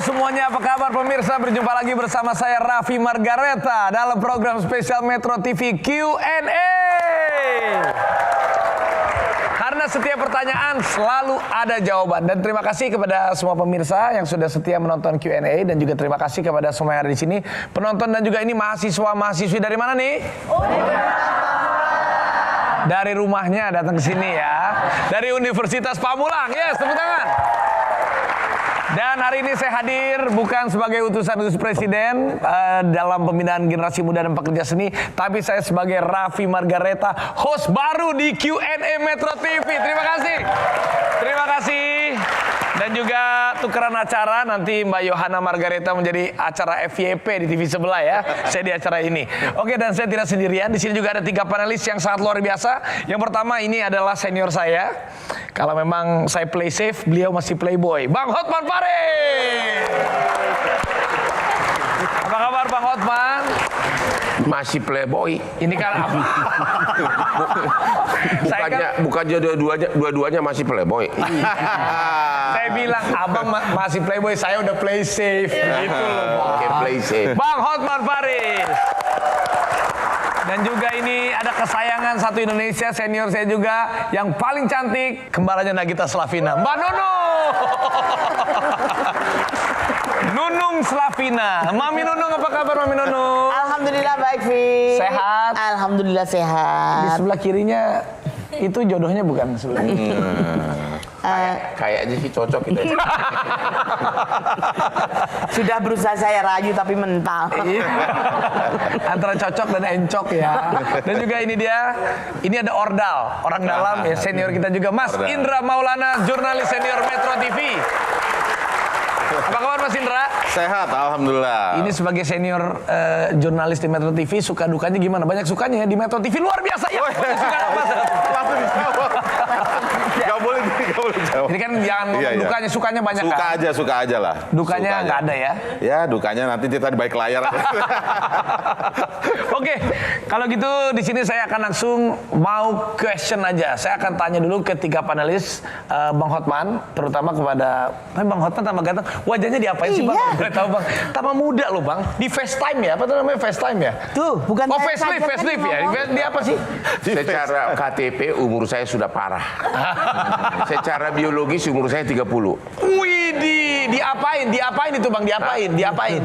semuanya, apa kabar pemirsa? Berjumpa lagi bersama saya Raffi Margareta dalam program spesial Metro TV Q&A. Karena setiap pertanyaan selalu ada jawaban. Dan terima kasih kepada semua pemirsa yang sudah setia menonton Q&A. Dan juga terima kasih kepada semua yang ada di sini, penonton dan juga ini mahasiswa-mahasiswi dari mana nih? Dari rumahnya datang ke sini ya. Dari Universitas Pamulang. Yes, tepuk tangan. Dan hari ini saya hadir bukan sebagai utusan presiden dalam pembinaan generasi muda dan pekerja seni, tapi saya sebagai Raffi Margareta, host baru di Q&A Metro TV. Terima kasih. Terima kasih. Dan juga tukeran acara, nanti Mbak Yohana Margareta menjadi acara FYP di TV sebelah ya. Saya di acara ini. Oke, dan saya tidak sendirian. Di sini juga ada 3 panelis yang sangat luar biasa. Yang pertama ini adalah senior saya. Kalau memang saya play safe, beliau masih playboy. Bang Hotman Paris. Apa kabar Bang Hotman? Masih playboy. Ini kan apa? Bukannya dua-duanya masih playboy. Saya bilang abang masih playboy, saya udah play safe. Gitu loh. Oke, play safe. Bang Hotman Paris. Dan juga ini ada kesayangan satu Indonesia, senior saya juga, yang paling cantik, kembarannya Nagita Slavina, Mbak Nunung. Nunung Slavina. Mami Nunung, apa kabar Mami Nunung? Alhamdulillah baik, Vi. Sehat? Alhamdulillah Di sehat. sebelah kirinya itu jodohnya bukan sebelah ini. Kayaknya sih cocok gitu. Sudah berusaha saya rayu tapi mental. Antara cocok dan encok ya. Dan juga ini dia, ini ada Ordal, orang dalam ya, senior kita juga, Mas Indra Maulana, jurnalis senior Metro TV. Apa kabar Mas Indra? Sehat, alhamdulillah. Ini sebagai senior jurnalis di Metro TV, suka dukanya gimana? Banyak sukanya ya di Metro TV, luar biasa ya. Suka apa? Gak boleh jawab. Ini kan jangan ngomong dukanya, sukanya banyak kan? Suka aja lah. Dukanya nggak ada ya? Ya, dukanya nanti kita di balik layar. Oke, kalau gitu di sini saya akan langsung mau question aja. Saya akan tanya dulu ke 3 panelis, Bang Hotman, terutama kepada Bang Hotman tambah ganteng. Wajahnya diapain sih Bang? Boleh tahu Bang? Tambah muda loh Bang. Di FaceTime ya? Apa itu namanya FaceTime ya? Tuh, bukan Oh, saya saja facelift kan ya? ngomong. Di apa sih? Secara KTP umur saya sudah parah. Secara biologis umur saya 30. Widih, diapain itu Bang? Diapain?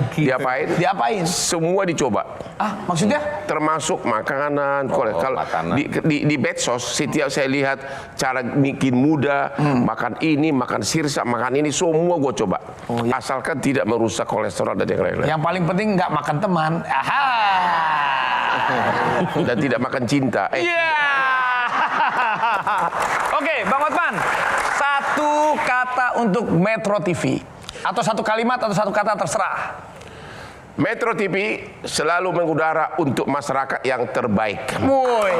Diapain? Semua dicoba. Ah, maksudnya? Termasuk makanan. Kalau makanan. di medsos setiap saya lihat cara bikin muda, makan ini, makan sirsa, makan ini, semua gue coba. Asalkan tidak merusak kolesterol dan yang lain-lain. Yang paling penting nggak makan teman. Aha. Dan tidak makan cinta. Iya. Oke, Bang Hotman. 1 kata untuk Metro TV. Atau 1 kalimat atau 1 kata terserah. Metro TV selalu mengudara untuk masyarakat yang terbaik. Woi.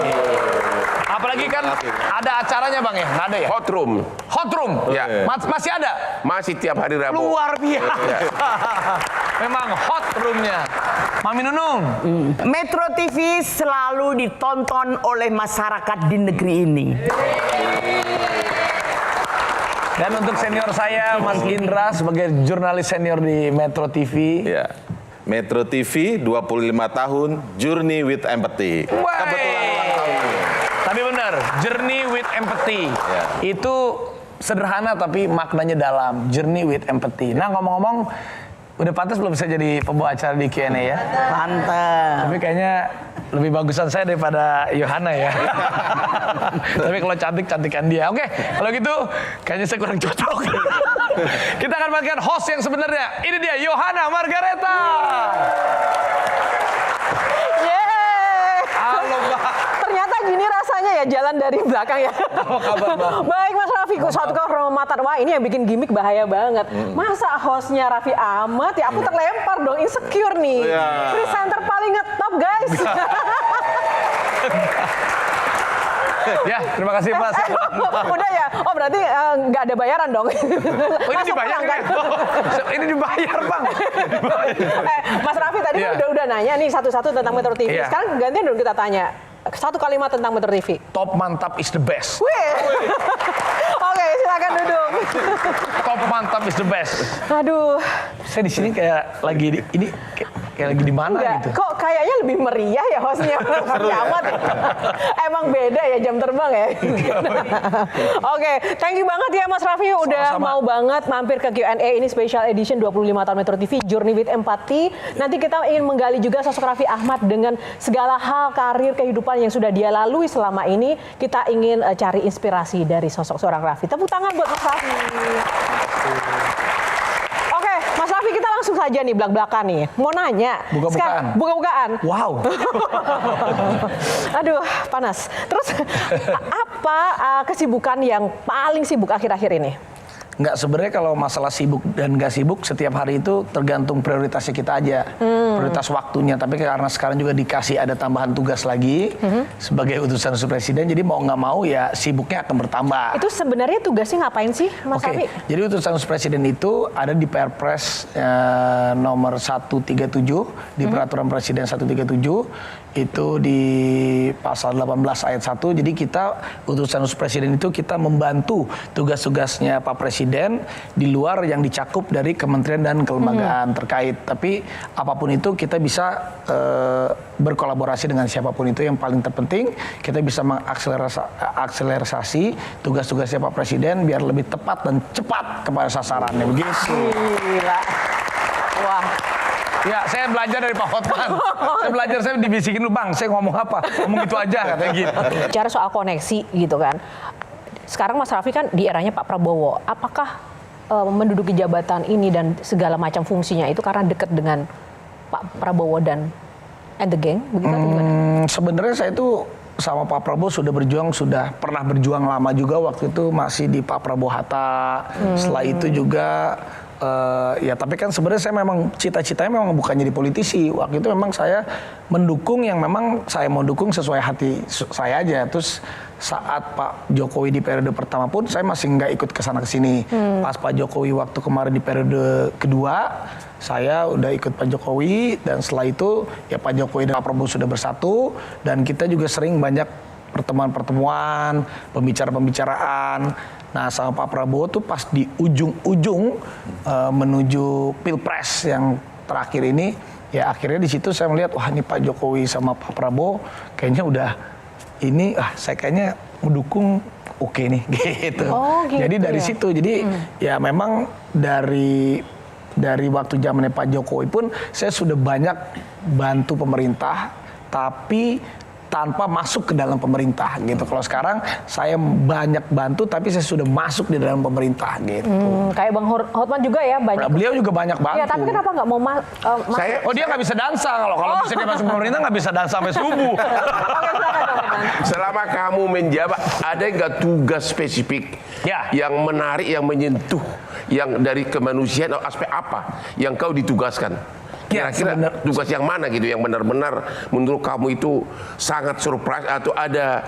Apalagi kan ada acaranya Bang ya? Nggak ada ya? Hot room. Hot room? Ya. Masih ada? Masih tiap hari Rabu. Luar biasa. Memang hot roomnya. Mami Nunung. Metro TV selalu ditonton oleh masyarakat di negeri ini. Dan untuk senior saya, Mas Indra, sebagai jurnalis senior di Metro TV. Ya. Metro TV 25 tahun, Journey with Empathy. Kebetulan ulang tahun. Tapi benar, Journey with Empathy. Ya. Itu sederhana tapi maknanya dalam. Journey with Empathy. Nah, ngomong-ngomong, udah pantas belum saya jadi pembawa acara di Q&A ya? Mantap. Tapi kayaknya lebih bagusan saya daripada Yohana ya. Tapi kalau cantik-cantikan dia. Oke, kalau gitu kayaknya saya kurang cocok. Kita akan panggilkan host yang sebenarnya. Ini dia, Yohana Margareta. Yeay. Halo, Mbak. Ternyata gini rasanya ya jalan dari belakang ya. Apa kabar, Mbak? Baik Mas Raffi, suatu kehormatan. Wah ini yang bikin gimmick bahaya banget. Masa hostnya Raffi Ahmad ya aku terlempar dong, insecure nih. Presenter paling ngetop guys. Ya, terima kasih Mas. Udah ya? Oh berarti nggak ada bayaran dong? Oh, ini Langsung dibayar pulang, kan? Ini dibayar Bang. Mas Raffi tadi Iya. kan udah nanya nih satu-satu tentang Metro TV. Iya. Sekarang gantian dong kita tanya. 1 kalimat tentang Metro TV. Top mantap is the best. Wih. Oke, silakan duduk. Top mantap is the best. Aduh, Saya di sini kayak lagi kayak lagi di mana enggak. gitu. Kok kayaknya lebih meriah ya hostnya Raffi Ahmad. Emang beda ya jam terbang ya. Oke, thank you banget ya Mas Raffi udah Sama-sama. mau banget mampir ke Q&A ini special edition 25 tahun Metro TV Journey with Empathy. Nanti kita ingin menggali juga sosok Raffi Ahmad dengan segala hal karir kehidupan yang sudah dia lalui selama ini. Kita ingin cari inspirasi dari sosok seorang Raffi. Tepuk tangan buat Mas Raffi. Oke, Mas Raffi kita langsung saja nih belak-belakan nih. Mau nanya. Buka-bukaan. Buka-bukaan. Wow. Aduh, panas. Terus apa kesibukan yang paling sibuk akhir-akhir ini? Nggak, sebenarnya kalau masalah sibuk dan nggak sibuk setiap hari itu tergantung prioritasnya kita aja, prioritas waktunya. Tapi karena sekarang juga dikasih ada tambahan tugas lagi sebagai utusan presiden, jadi mau nggak mau ya sibuknya akan bertambah. Itu sebenarnya tugasnya ngapain sih, Mas Oke, Raffi? jadi utusan presiden itu ada di Perpres nomor 137 di Peraturan Presiden 137 itu di pasal 18 ayat 1. Jadi kita utusan presiden itu kita membantu tugas-tugasnya Pak Presiden di luar yang dicakup dari kementerian dan kelembagaan terkait. Tapi apapun itu kita bisa berkolaborasi dengan siapapun itu. Yang paling terpenting kita bisa mengakselerasi tugas-tugasnya Pak Presiden biar lebih tepat dan cepat kepada sasarannya. Begitu. Gila. Wah. Ya, saya belajar dari Pak Hotman. saya dibisikin lu, Bang, saya ngomong apa? Ngomong gitu aja, katanya gitu. Bicara soal koneksi gitu kan. Sekarang Mas Raffi kan di eranya Pak Prabowo. Apakah menduduki jabatan ini dan segala macam fungsinya itu karena dekat dengan Pak Prabowo dan the gang? Begitu atau gimana? Sebenarnya saya itu sama Pak Prabowo sudah pernah berjuang lama juga. Waktu itu masih di Pak Prabowo Hatta. Setelah itu juga ya tapi kan sebenarnya saya memang cita-citanya memang bukan jadi politisi. Waktu itu memang saya mendukung yang memang saya mau dukung sesuai hati saya aja. Terus saat Pak Jokowi di periode pertama pun saya masih nggak ikut kesana kesini. Pas Pak Jokowi waktu kemarin di periode kedua saya udah ikut Pak Jokowi, dan setelah itu ya Pak Jokowi dan Pak Prabowo sudah bersatu, dan kita juga sering banyak pertemuan-pertemuan, pembicaraan. Nah, sama Pak Prabowo tuh pas di ujung-ujung menuju Pilpres yang terakhir ini, ya akhirnya di situ saya melihat, wah ini Pak Jokowi sama Pak Prabowo kayaknya udah ini, saya kayaknya mendukung oke nih gitu. Oh, gitu. Jadi dari situ, jadi ya memang dari waktu zamannya Pak Jokowi pun saya sudah banyak bantu pemerintah, tapi tanpa masuk ke dalam pemerintah gitu. Kalau sekarang saya banyak bantu tapi saya sudah masuk di dalam pemerintah gitu. Kayak Bang Hotman juga ya banyak. Beliau juga banyak bantu. Ya, tapi kenapa nggak mau masuk? Oh, dia nggak bisa dansa kalau bisa dia masuk pemerintah nggak bisa dansa sampai subuh. Oke, silakan Bang Hotman. Selama kamu menjabat, ada nggak tugas spesifik yang menarik, yang menyentuh, yang dari kemanusiaan atau aspek apa yang kau ditugaskan? Kira-kira tugas yang mana gitu yang benar-benar menurut kamu itu sangat surprise atau ada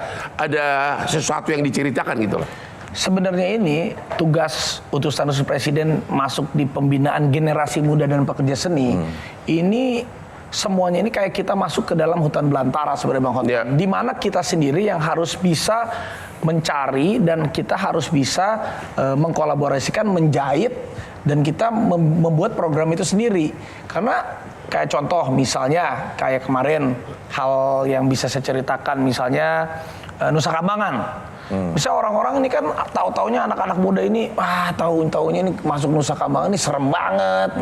sesuatu yang diceritakan gitu loh? Sebenarnya ini tugas utusan presiden masuk di pembinaan generasi muda dan pekerja seni. Ini semuanya ini kayak kita masuk ke dalam hutan belantara sebenarnya Bang Hotman. Di mana kita sendiri yang harus bisa mencari dan kita harus bisa mengkolaborasikan, menjahit, dan kita membuat program itu sendiri. Karena kayak contoh misalnya kayak kemarin hal yang bisa saya ceritakan misalnya Nusa Kambangan. Bisa orang-orang ini kan tahu-taunya anak-anak muda ini tahu-taunya ini masuk Nusa Kambangan ini serem banget.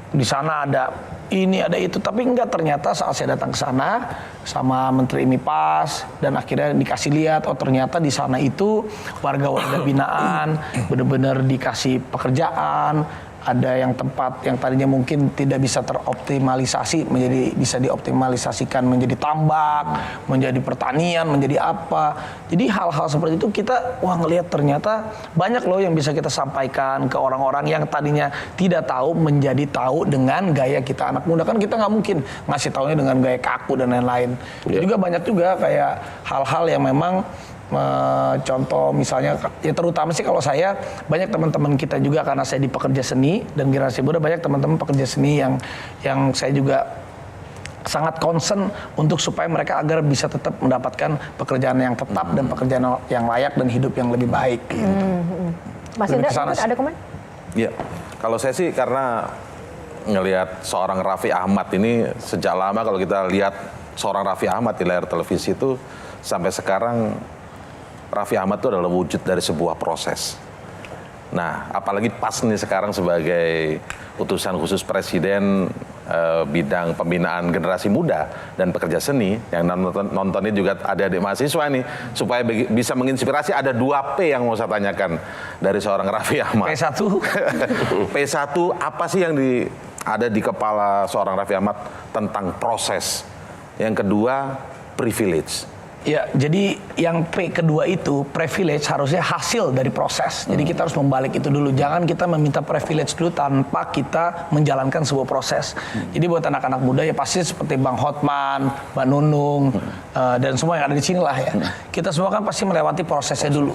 Di sana ada ini ada itu, tapi enggak, ternyata saat saya datang ke sana sama Menteri MIPAS dan akhirnya dikasih lihat, oh ternyata di sana itu warga-warga binaan benar-benar dikasih pekerjaan, ada yang tempat yang tadinya mungkin tidak bisa teroptimalisasi menjadi bisa dioptimalisasikan menjadi tambak, menjadi pertanian, menjadi apa. Jadi hal-hal seperti itu kita ngelihat ternyata banyak loh yang bisa kita sampaikan ke orang-orang yang tadinya tidak tahu menjadi tahu dengan gaya kita anak muda. Kan kita nggak mungkin ngasih taunya dengan gaya kaku dan lain-lain. Juga banyak juga kayak hal-hal yang memang contoh misalnya ya terutama sih kalau saya banyak teman-teman kita juga karena saya di pekerja seni dan generasi muda banyak teman-teman pekerja seni yang saya juga sangat concern untuk supaya mereka agar bisa tetap mendapatkan pekerjaan yang tetap dan pekerjaan yang layak dan hidup yang lebih baik gitu. Mas Indra, ada komen? Iya, kalau saya sih karena ngelihat seorang Raffi Ahmad ini sejak lama, kalau kita lihat seorang Raffi Ahmad di layar televisi itu sampai sekarang Raffi Ahmad itu adalah wujud dari sebuah proses. Nah, apalagi pas nih sekarang sebagai utusan khusus Presiden bidang pembinaan generasi muda dan pekerja seni, yang nontonnya juga adik-adik mahasiswa nih, supaya bisa menginspirasi. Ada 2 P yang mau saya tanyakan dari seorang Raffi Ahmad. P1. P1 apa sih yang ada di kepala seorang Raffi Ahmad tentang proses? Yang kedua, privilege. Ya, jadi yang P kedua itu, privilege, harusnya hasil dari proses. Jadi kita harus membalik itu dulu. Jangan kita meminta privilege dulu tanpa kita menjalankan sebuah proses. Jadi buat anak-anak muda ya pasti seperti Bang Hotman, Mbak Nunung, dan semua yang ada di sini lah ya. Kita semua kan pasti melewati prosesnya dulu.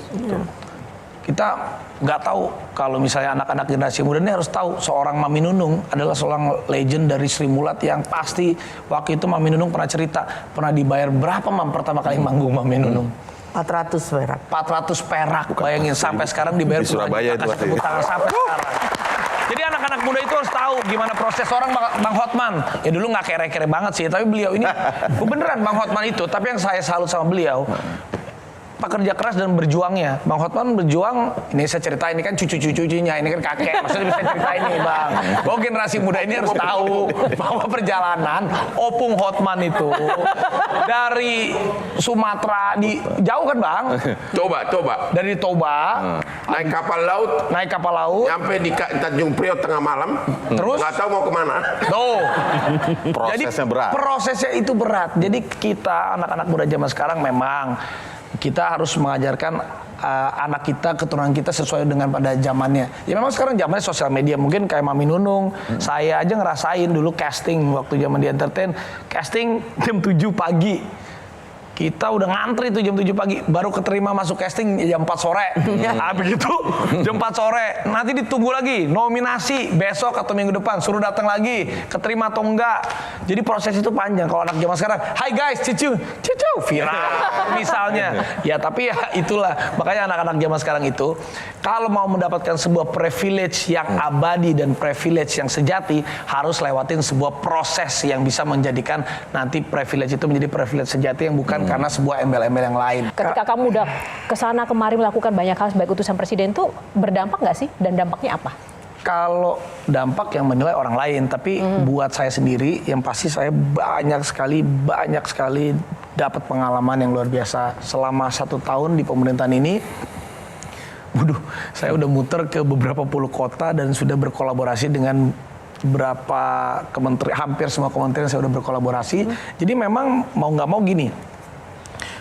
Kita nggak tahu kalau misalnya anak-anak generasi muda ini harus tahu seorang Mami Nunung adalah seorang legend dari Sri Mulat yang pasti waktu itu Mami Nunung pernah cerita pernah dibayar berapa pertama kali manggung Mami Nunung? 400 perak. 400 perak. Bayangin sampai sekarang dibayar di Surabaya itu tepuk tangan sampai sekarang. Jadi anak-anak muda itu harus tahu gimana proses orang Bang Hotman. Ya dulu nggak kere-kere banget sih, tapi beliau ini beneran Bang Hotman itu. Tapi yang saya salut sama beliau, pekerja keras dan berjuangnya. Bang Hotman berjuang, ini saya cerita, ini kan cucu-cucunya, ini kan kakek. Maksudnya bisa cerita ini Bang. Bahwa generasi muda ini harus tahu bahwa perjalanan Opung Hotman itu dari Sumatera, jauh kan Bang? Coba. Dari Toba, Naik kapal laut, sampai di Tanjung Priok tengah malam, terus nggak tahu mau kemana. Tuh. Prosesnya berat. Prosesnya itu berat. Jadi kita anak-anak muda zaman sekarang memang kita harus mengajarkan anak kita, keturunan kita sesuai dengan pada zamannya. Ya memang sekarang zamannya sosial media, mungkin kayak Mami Nunung, saya aja ngerasain dulu casting waktu zaman di entertain, casting jam 7 pagi. Kita udah ngantri tuh jam 7 pagi, baru keterima masuk casting jam 4 sore. Habis itu jam 4 sore, nanti ditunggu lagi nominasi besok atau minggu depan, suruh datang lagi, keterima atau enggak. Jadi proses itu panjang. Kalau anak zaman sekarang, "Hai guys, cicu, viral." Misalnya. Ya tapi ya itulah, makanya anak-anak zaman sekarang itu kalau mau mendapatkan sebuah privilege yang abadi dan privilege yang sejati, harus lewatin sebuah proses yang bisa menjadikan nanti privilege itu menjadi privilege sejati yang bukan karena sebuah embel-embel yang lain. Ketika kamu udah kesana kemari melakukan banyak hal sebagai utusan presiden tuh berdampak nggak sih? Dan dampaknya apa? Kalau dampak yang menilai orang lain, tapi buat saya sendiri yang pasti saya banyak sekali dapat pengalaman yang luar biasa selama 1 tahun di pemerintahan ini. Saya udah muter ke beberapa puluh kota dan sudah berkolaborasi dengan beberapa kementerian, hampir semua kementerian saya udah berkolaborasi. Jadi memang mau nggak mau gini,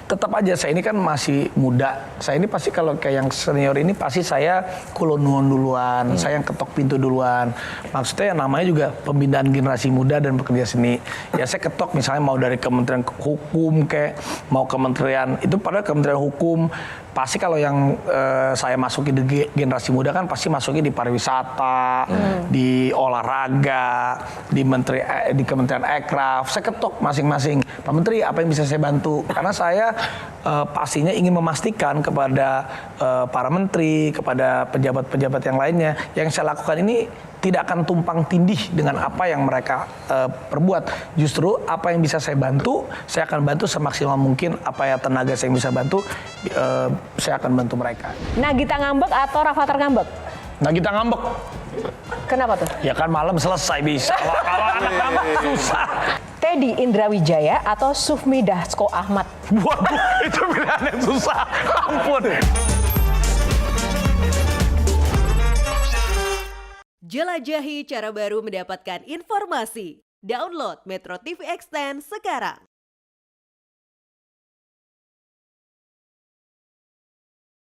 tetap aja saya ini kan masih muda. Saya ini pasti kalau kayak yang senior ini pasti saya kulonnuwun duluan, saya yang ketok pintu duluan. Maksudnya yang namanya juga pembinaan generasi muda dan pekerja seni. Ya saya ketok misalnya mau dari Kementerian Hukum kayak mau kementerian itu, padahal Kementerian Hukum pasti kalau yang saya masuki di generasi muda kan pasti masuki di pariwisata, di olahraga, di Kementerian Ekraf. Saya ketok masing-masing. Pak Menteri, apa yang bisa saya bantu? Karena saya pastinya ingin memastikan kepada para menteri, kepada pejabat-pejabat yang lainnya, yang saya lakukan ini tidak akan tumpang tindih dengan apa yang mereka perbuat. Justru apa yang bisa saya bantu, saya akan bantu semaksimal mungkin. Apa ya tenaga saya yang bisa bantu, saya akan bantu mereka. Nagita ngambek atau Rafathar ngambek? Nagita ngambek. Kenapa tuh? Ya kan malam selesai bisa. Kalau anak ngambek susah. Teddy Indrawijaya atau Sufmi Dasko Ahmad? Waduh, itu pilihan yang susah. Ampun. Jelajahi cara baru mendapatkan informasi. Download Metro TV Extend sekarang.